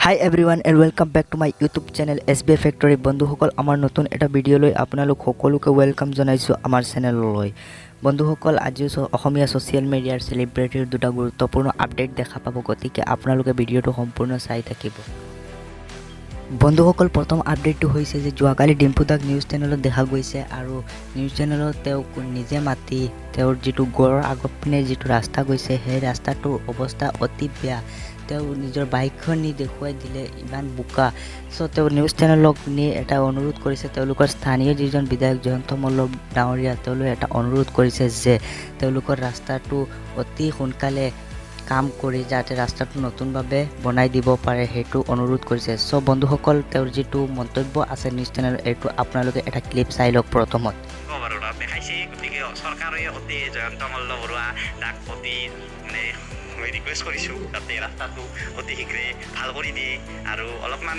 Hi everyone and welcome back to my YouTube channel SB Factory বন্ধুসকল আমাৰ নতুন এটা ভিডিও লৈ আপোনালোক সকলোকে ওয়েলকাম জনাইছো আমাৰ চেনেললৈ বন্ধুসকল আজি অসমীয়া সোশ্যাল মিডিয়াৰ সেলিব্ৰিটিৰ দুটা গুৰুত্বপূৰ্ণ আপডেট দেখা পাব গতিকে আপোনালোকে ভিডিওটো সম্পূৰ্ণ চাই থাকিব বন্ধুসকল প্ৰথম আপডেটটো হৈছে যে যোৱাকালি ডিম্পু দাক নিউজ চেনেলত দেখা গৈছে আৰু নিউজ চেনেলত তেওঁ নিজে মাতি তেওঁৰ যেটো গড়ৰ আগপিনে যেটো ৰাস্তা গৈছে সেই ৰাস্তাটোৰ অৱস্থা অতি বেয়া তেওঁ নিজৰ বাইকখন নি দেখুৱাই দিলে ইমান বুকা সো তেওঁ নিউজ চেনেলক নি এটা অনুৰোধ কৰিছে তেওঁলোকৰ স্থানীয় যিজন বিধায়ক জয়ন্ত মল্ল ডাঙৰীয়া তেওঁলোকে এটা অনুৰোধ কৰিছে যে তেওঁলোকৰ ৰাস্তাটো অতি সোনকালে কাম কৰি যাতে ৰাস্তাটো নতুনভাৱে বনাই দিব পাৰে হেতু অনুৰোধ কৰিছে সো বন্ধুসকল তেওঁৰ যেটো মন্তব্য আছে নিউজ চেনেল এটো আপোনালোকে এটা ক্লিপ চাই লওক প্ৰথমত দেখাইছে গতিকে চৰকাৰে অতি জয়ন্ত মল্ল বৰুৱা তাক অতি মানে ৰিকুৱেষ্ট কৰিছোঁ যাতে ৰাস্তাটো অতি শীঘ্ৰে ভাল কৰি দিয়ে আৰু অলপমান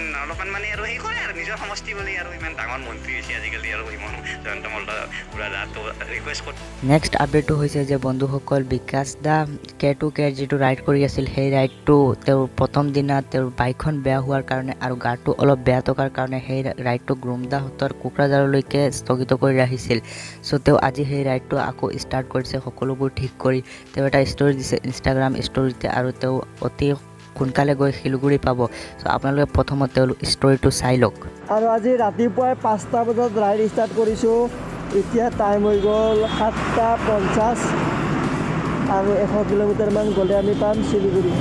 মানে আৰু সেই কৰে আৰু নিজৰ সমষ্টি বুলি আৰু ইমান ডাঙৰ মন্ত্ৰী হৈছে আজিকালি আৰু ইমান জয়ন্ত মল্ল বৰুৱা তো ৰিকুৱেষ্ট কৰি নেক্সট আপডেটটো হৈছে যে বন্ধুসকল বিকাশ দা K2 যেটো ৰাইড কৰি আছিল সেই ৰাইডটো তেওঁৰ প্ৰথম দিনা তেওঁৰ বাইকখন বেয়া হোৱাৰ কাৰণে আৰু গাটো অলপ বেয়া থকাৰ কাৰণে সেই ৰাইডটো গ্ৰুমদা হতৰ কোকৰাঝাৰলৈকে স্থগিত কৰি ৰাখিছিল সো তেওঁ আজি সেই ৰাইডটো আকৌ ষ্টাৰ্ট কৰিছে সকলোবোৰ ঠিক কৰি তেওঁ এটা ষ্টৰি দিছে ইনষ্টাগ্ৰাম ষ্টৰিতে আৰু তেওঁ অতি কোনকালে গৈ শিলগুৰি পাব সো আপোনালোকে প্ৰথমতে তেওঁ ষ্টৰিটো চাই লওক আৰু আজি ৰাতিপুৱা 5টা বজাত ৰাইড ষ্টাৰ্ট কৰিছো এতিয়া টাইম হৈ গ'ল 7:50 আৰু 100 কিলোমিটাৰ মান গ'লে আমি পাম শিলগুৰি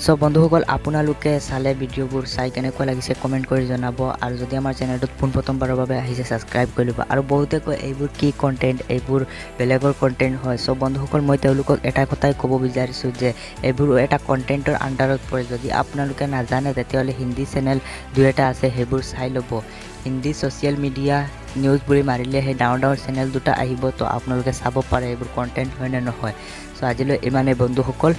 সো বন্ধুসকল আপোনালোকে চালে ভিডিওবোৰ চাই কেনেকুৱা লাগিছে কমেন্ট কৰি জনাব আৰু যদি আমাৰ চেনেলটোত প্ৰথমবাৰৰ বাবে আহিছে সাবস্ক্ৰাইব কৰি লব আৰু বহুতে কয় এইবোৰ কি কন্টেন্ট এইবোৰ বেলেগৰ কন্টেন্ট হয় সো বন্ধুসকল মই তেওঁলোকক এটা কথাই ক'ব বিচাৰিছো যে এইবোৰ এটা কন্টেন্টৰ আন্ডাৰত পৰে যদি আপোনালোকে নাজানে তেতিয়াহলে হিন্দী চেনেল দুটা আছে সেইবোৰ চাই লব হিন্দী সোশ্যাল মিডিয়া নিউজ বুলি মাৰিলে হে ডাঙৰ চেনেল দুটা আহিব তো আপোনালোকে চাব পাৰে এইবোৰ কন্টেন্ট হয় নে নহয় সো আজিলৈ ইমানে বন্ধুসকল